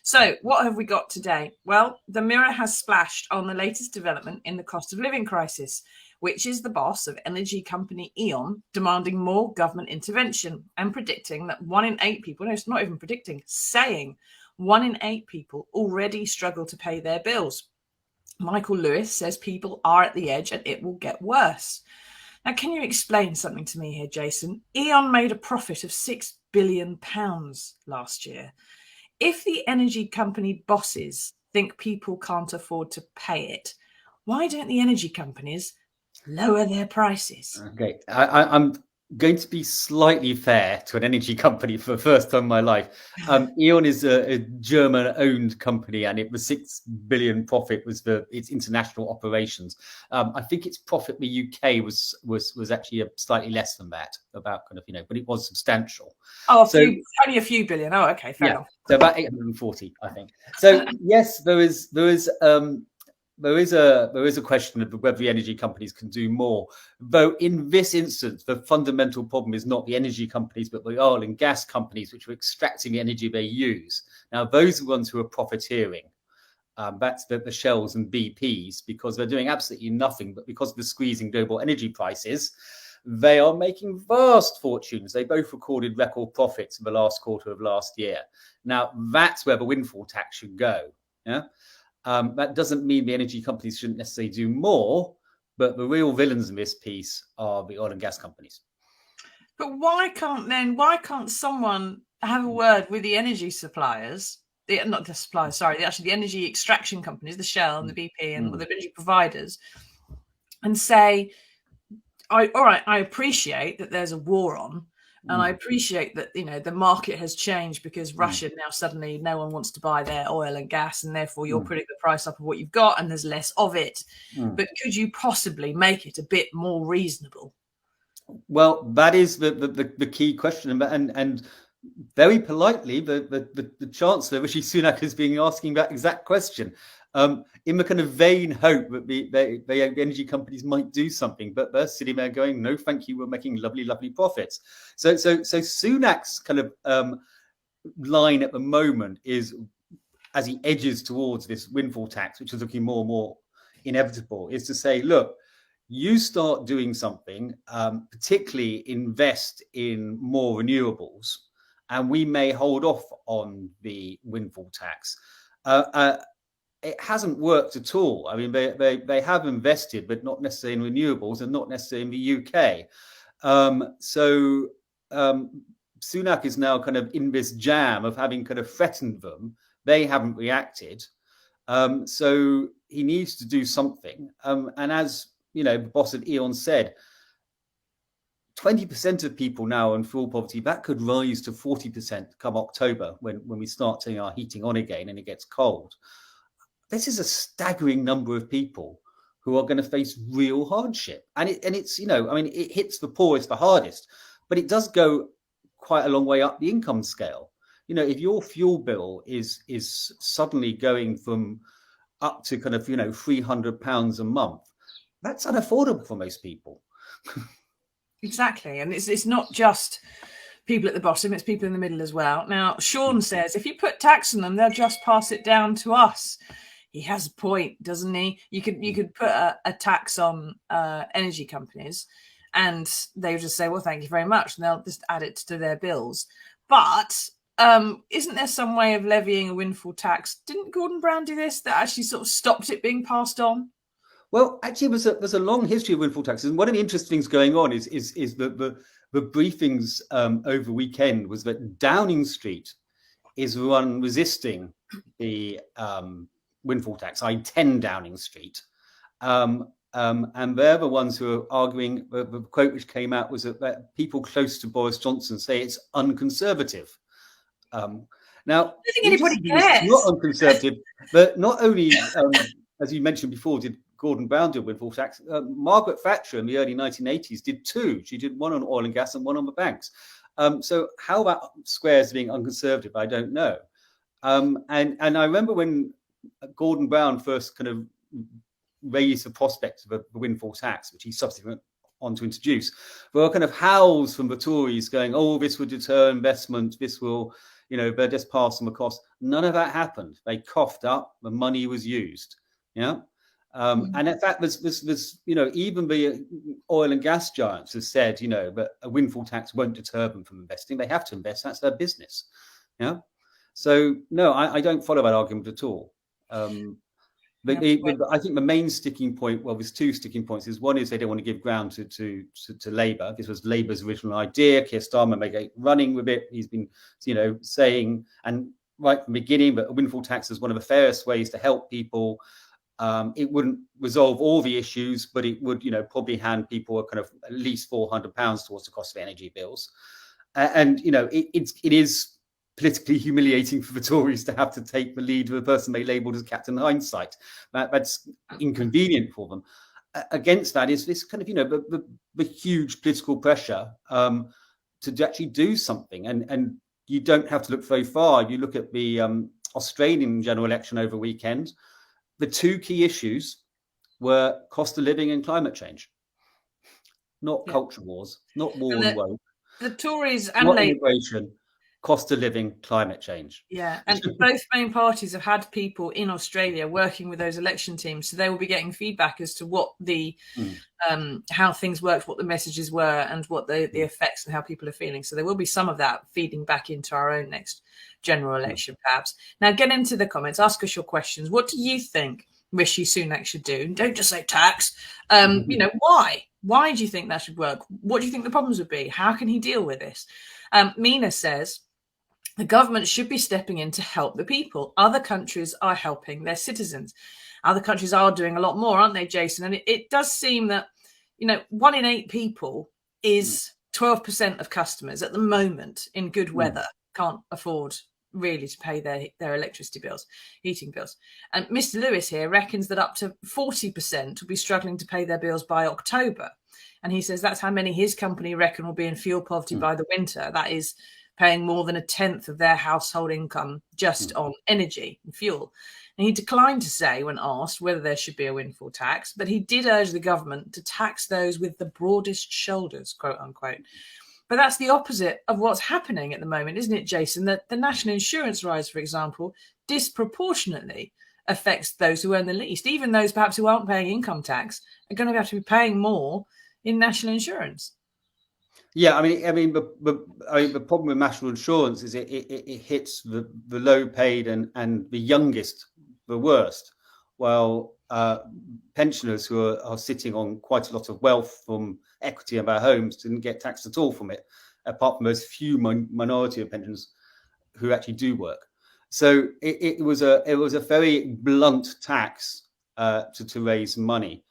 So what have we got today? Well, the Mirror has splashed on the latest development in the cost of living crisis, which is the boss of energy company E.ON demanding more government intervention and predicting that 1 in 8 people, no, it's not even predicting, saying 1 in 8 people already struggle to pay their bills. Michael Lewis says people are at the edge and it will get worse. Now, can you explain something to me here, Jason? E.ON made a profit of £6 billion last year. If the energy company bosses think people can't afford to pay it, why don't the energy companies lower their prices? Okay, I'm going to be slightly fair to an energy company for the first time in my life. E.ON is a German-owned company, and it was 6 billion profit was its international operations. I think its profit in the UK was actually slightly less than that, about but it was substantial. Oh, only a few billion. Oh, okay, fair enough. So about 840, I think. So yes, there is a question of whether the energy companies can do more, though in this instance the fundamental problem is not the energy companies but the oil and gas companies which are extracting the energy they use. Now those are the ones who are profiteering. That's the Shells and BPs, because they're doing absolutely nothing, but because of the squeezing global energy prices, they are making vast fortunes. They both recorded record profits in the last quarter of last year. Now that's where the windfall tax should go. Yeah. That doesn't mean the energy companies shouldn't necessarily do more, but the real villains in this piece are the oil and gas companies. But why can't someone have a word with the energy suppliers, the energy extraction companies, the Shell and the BP and the energy providers, and say, all right, I appreciate that there's a war on, and I appreciate that, the market has changed because Russia now suddenly no one wants to buy their oil and gas, and therefore you're putting the price up of what you've got and there's less of it. But could you possibly make it a bit more reasonable? Well, that is the key question. And very politely, the Chancellor, Rishi Sunak, has been asking that exact question. In the kind of vain hope that the energy companies might do something, but they're sitting there going, "No, thank you, we're making lovely, lovely profits." So Sunak's kind of line at the moment is, as he edges towards this windfall tax, which is looking more and more inevitable, is to say, "Look, you start doing something, particularly invest in more renewables, and we may hold off on the windfall tax." It hasn't worked at all. I mean, they have invested, but not necessarily in renewables and not necessarily in the UK. Sunak is now kind of in this jam of having kind of threatened them. They haven't reacted. So he needs to do something. And as the boss at E.ON said, 20% of people now in fuel poverty, that could rise to 40% come October when we start turning our heating on again and it gets cold. This is a staggering number of people who are going to face real hardship. And it's it hits the poorest the hardest, but it does go quite a long way up the income scale. If your fuel bill is suddenly going from up to kind of, £300 a month, that's unaffordable for most people. Exactly. And it's not just people at the bottom, it's people in the middle as well. Now, Sean says, if you put tax on them, they'll just pass it down to us. He has a point, doesn't he? You could put a tax on energy companies and they would just say, well, thank you very much. And they'll just add it to their bills. But isn't there some way of levying a windfall tax? Didn't Gordon Brown do this that actually sort of stopped it being passed on? Well, actually, there's a long history of windfall taxes. And one of the interesting things going on is the briefings over the weekend was that Downing Street is the one resisting the windfall tax, I-10 Downing Street. And they're the ones who are arguing. The quote which came out was that people close to Boris Johnson say it's unconservative. Now, I don't think anybody cares. It's not unconservative, but not only, as you mentioned before, did Gordon Brown do windfall tax. Margaret Thatcher in the early 1980s did two. She did one on oil and gas and one on the banks. So how that squares being unconservative, I don't know. And I remember when Gordon Brown first kind of raised the prospect of a windfall tax, which he subsequently went on to introduce, there were kind of howls from the Tories going, "Oh, this will deter investment. This will, they'll just pass them across. None of that happened. They coughed up, the money was used. And in fact, there's even the oil and gas giants have said, that a windfall tax won't deter them from investing. They have to invest. That's their business. So no, I don't follow that argument at all. I think the main sticking point, well, there's two sticking points. One is they don't want to give ground to Labour. This was Labour's original idea. Keir Starmer may go running with it. He's been, saying, and right from the beginning, that a windfall tax is one of the fairest ways to help people. It wouldn't resolve all the issues, but it would, probably hand people a kind of at least £400 towards the cost of energy bills. It is politically humiliating for the Tories to have to take the lead with a person they labelled as Captain Hindsight. That's inconvenient for them. Against that is this kind of, the huge political pressure to actually do something. And you don't have to look very far. You look at the Australian general election over the weekend. The two key issues were cost of living and climate change, not culture wars, not war and woe. The Tories and not Labour, immigration, cost of living, climate change. Yeah, and both main parties have had people in Australia working with those election teams, so they will be getting feedback as to what the how things worked, what the messages were, and what the effects and how people are feeling. So there will be some of that feeding back into our own next general election, perhaps. Now, get into the comments, ask us your questions. What do you think Rishi Sunak should do? Don't just say tax. Why? Why do you think that should work? What do you think the problems would be? How can he deal with this? Mina says, the government should be stepping in to help the people. Other countries are helping their citizens. Other countries are doing a lot more, aren't they, Jason? And it does seem that, 1 in 8 people is 12% of customers at the moment in good weather can't afford really to pay their electricity bills, heating bills. And Mr. Lewis here reckons that up to 40% will be struggling to pay their bills by October. And he says that's how many his company reckon will be in fuel poverty by the winter. That is paying more than a tenth of their household income just on energy and fuel. And he declined to say when asked whether there should be a windfall tax, but he did urge the government to tax those with the broadest shoulders, quote unquote. But that's the opposite of what's happening at the moment, isn't it, Jason? That the national insurance rise, for example, disproportionately affects those who earn the least. Even those perhaps who aren't paying income tax are going to have to be paying more in national insurance. Yeah, I mean, the problem with national insurance is it hits the low paid and the youngest the worst, while pensioners who are sitting on quite a lot of wealth from equity in their homes didn't get taxed at all from it, apart from those few minority of pensioners who actually do work. So it was a very blunt tax to raise money.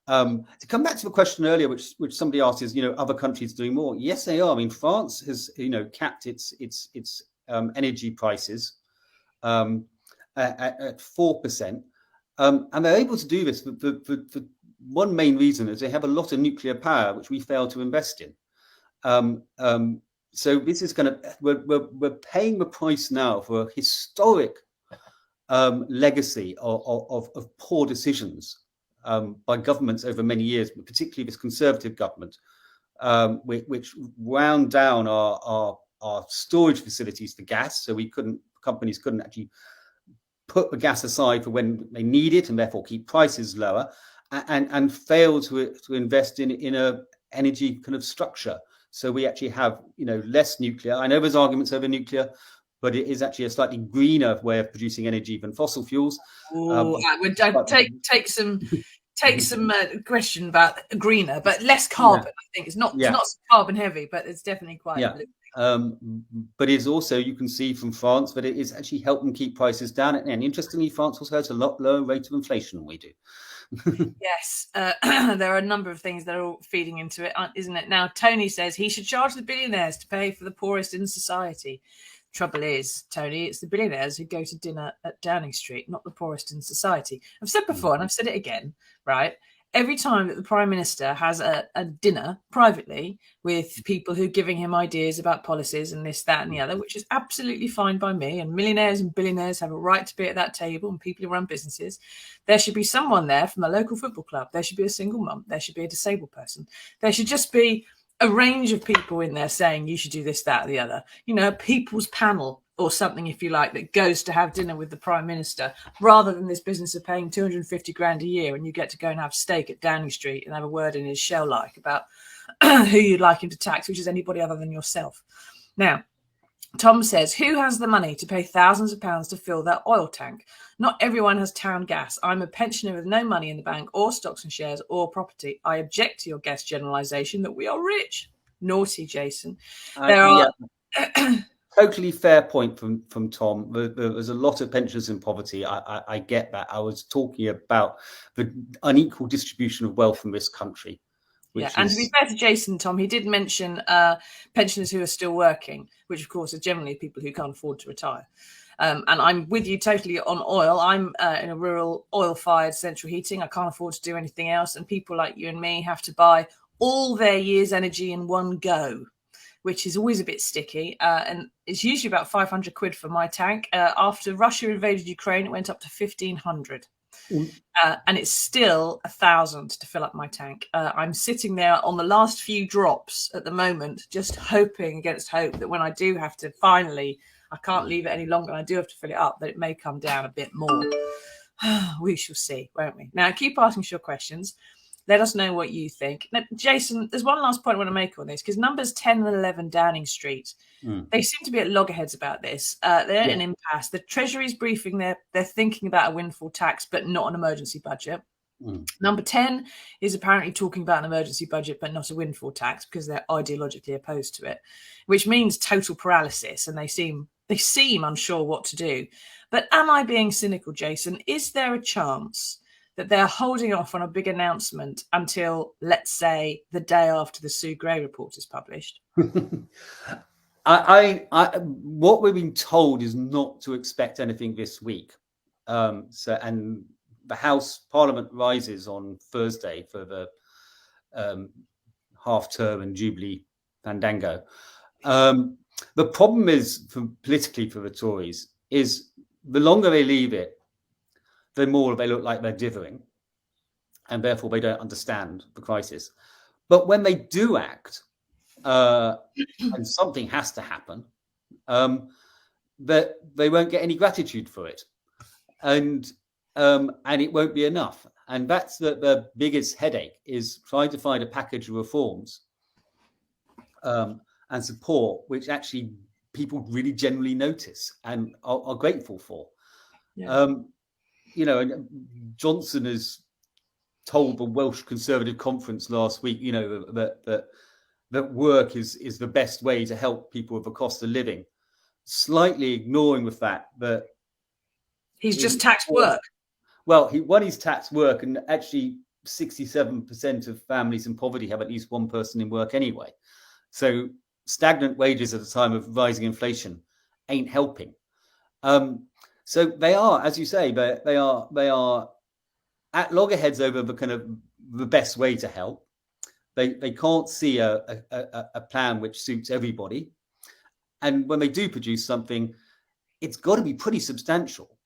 To come back to the question earlier, which somebody asked, is other countries doing more? Yes, they are. I mean, France has capped its energy prices at 4%, and they're able to do this for one main reason is they have a lot of nuclear power, which we fail to invest in. So this is we're paying the price now for a historic legacy of poor decisions by governments over many years, but particularly this Conservative government, which wound down our storage facilities for gas, so companies couldn't actually put the gas aside for when they need it, and therefore keep prices lower, and failed to invest in a energy kind of structure. So we actually have less nuclear. I know there's arguments over nuclear, but it is actually a slightly greener way of producing energy than fossil fuels. I would take some question about greener, but less carbon. I think it's not carbon heavy, but it's definitely quite. But it's also, you can see from France that it is actually helping keep prices down. And interestingly, France also has a lot lower rate of inflation than we do. Yes, there are a number of things that are all feeding into it, isn't it? Now, Tony says he should charge the billionaires to pay for the poorest in society. Trouble is, Tony, it's the billionaires who go to dinner at Downing Street, not the poorest in society. I've said before, and I've said it again, right? Every time that the Prime Minister has a dinner privately with people who are giving him ideas about policies and this, that, and the other, which is absolutely fine by me, and millionaires and billionaires have a right to be at that table, and people who run businesses, there should be someone there from a local football club. There should be a single mum. There should be a disabled person. There should just be a range of people in there saying you should do this, that, or the other. A people's panel or something, if you like, that goes to have dinner with the Prime Minister, rather than this business of paying 250 grand a year and you get to go and have steak at Downing Street and have a word in his shell like about who you'd like him to tax, which is anybody other than yourself. Now, Tom says, who has the money to pay thousands of pounds to fill their oil tank? Not everyone has town gas. I'm a pensioner with no money in the bank or stocks and shares or property. I object to your guest generalisation that we are rich. Naughty, Jason. There are... Totally fair point from Tom. There's a lot of pensioners in poverty. I get that. I was talking about the unequal distribution of wealth in this country. And to be fair to Jason, Tom, he did mention pensioners who are still working, which of course are generally people who can't afford to retire. And I'm with you totally on oil. I'm in a rural oil-fired central heating. I can't afford to do anything else. And people like you and me have to buy all their year's energy in one go, which is always a bit sticky. And it's usually about 500 quid for my tank. After Russia invaded Ukraine, it went up to 1,500. And it's still 1,000 to fill up my tank. I'm sitting there on the last few drops at the moment, just hoping against hope that when I do have to finally, I can't leave it any longer, and I do have to fill it up, that it may come down a bit more. We shall see, won't we? Now, keep asking us your questions. Let us know what you think. Now, Jason, there's one last point I want to make on this, because numbers 10 and 11 Downing Street, they seem to be at loggerheads about this. They're in an impasse. The Treasury's briefing, they're thinking about a windfall tax, but not an emergency budget. Number 10 is apparently talking about an emergency budget, but not a windfall tax, because they're ideologically opposed to it, which means total paralysis, and they seem unsure what to do. But am I being cynical, Jason? Is there a chance that they're holding off on a big announcement until, let's say, the day after the Sue Gray report is published? What we've been told is not to expect anything this week. And the House Parliament rises on Thursday for the half-term and Jubilee fandango. The problem is, politically for the Tories, is the longer they leave it, the more they look like they're dithering, and therefore they don't understand the crisis. But when they do act, and something has to happen, that they won't get any gratitude for it, and it won't be enough. And that's the biggest headache, is trying to find a package of reforms and support which actually people really generally notice and are grateful for. And Johnson has told the Welsh Conservative Conference last week, that work is the best way to help people with the cost of living, slightly ignoring the fact that he's just taxed work. Well, he's taxed work, and actually 67% of families in poverty have at least one person in work anyway. So stagnant wages at a time of rising inflation ain't helping. So they are, as you say, they are at loggerheads over the kind of the best way to help. They can't see a plan which suits everybody, and when they do produce something, it's got to be pretty substantial.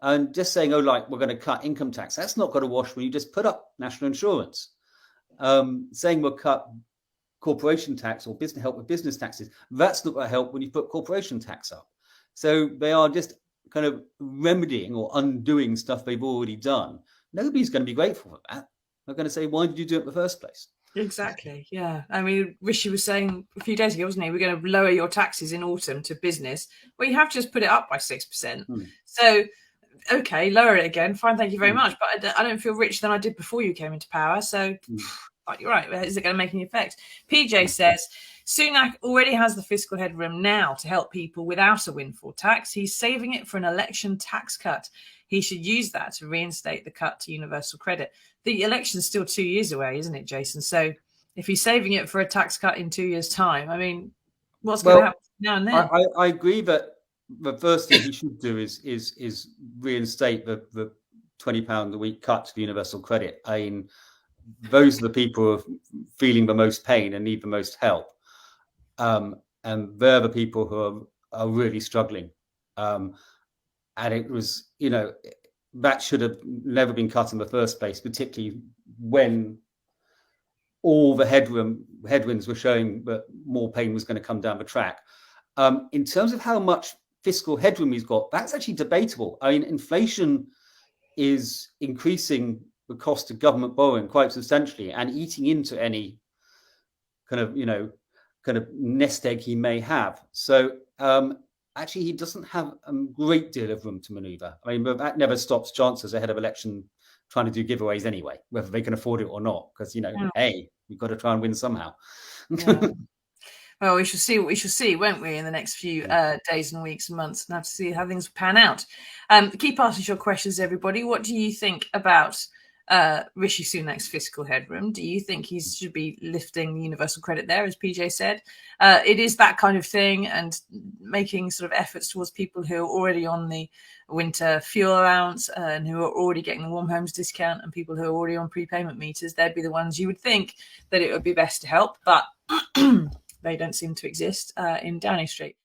And just saying, we're going to cut income tax, that's not going to wash when you just put up national insurance. Saying we'll cut corporation tax or business help with business taxes, that's not going to help when you put corporation tax up. So they are just kind of remedying or undoing stuff they've already done. Nobody's going to be grateful for that. They're going to say, why did you do it in the first place? Exactly, yeah. I mean, Rishi was saying a few days ago, wasn't he, we're going to lower your taxes in autumn to business. Well, you have just put it up by 6%. So, okay, lower it again. Fine, thank you very much. But I don't feel richer than I did before you came into power. So, you're right. Is it going to make any effect? PJ says, Sunak already has the fiscal headroom now to help people without a windfall tax. He's saving it for an election tax cut. He should use that to reinstate the cut to universal credit. The election's still 2 years away, isn't it, Jason? So if he's saving it for a tax cut in 2 years' time, I mean, what's going to happen now and then? I agree that the first thing he should do is reinstate the £20 a week cut to the universal credit. I mean, those are the people who are feeling the most pain and need the most help. And they're the people who are really struggling. And it was, that should have never been cut in the first place, particularly when all the headwinds were showing that more pain was going to come down the track. In terms of how much fiscal headroom he's got, that's actually debatable. I mean, inflation is increasing the cost of government borrowing quite substantially and eating into any kind of nest egg he may have. So actually, he doesn't have a great deal of room to manoeuvre. I mean, but that never stops chancellors ahead of election trying to do giveaways anyway, whether they can afford it or not, because, hey, we've got to try and win somehow. Yeah. Well, we shall see what we shall see, won't we, in the next few days and weeks and months, and have to see how things pan out. Keep asking your questions, everybody. What do you think about Rishi Sunak's fiscal headroom? Do you think he should be lifting the universal credit there, as PJ said? It is that kind of thing, and making sort of efforts towards people who are already on the winter fuel allowance and who are already getting the warm homes discount, and people who are already on prepayment meters. They'd be the ones you would think that it would be best to help, but they don't seem to exist in Downing Street.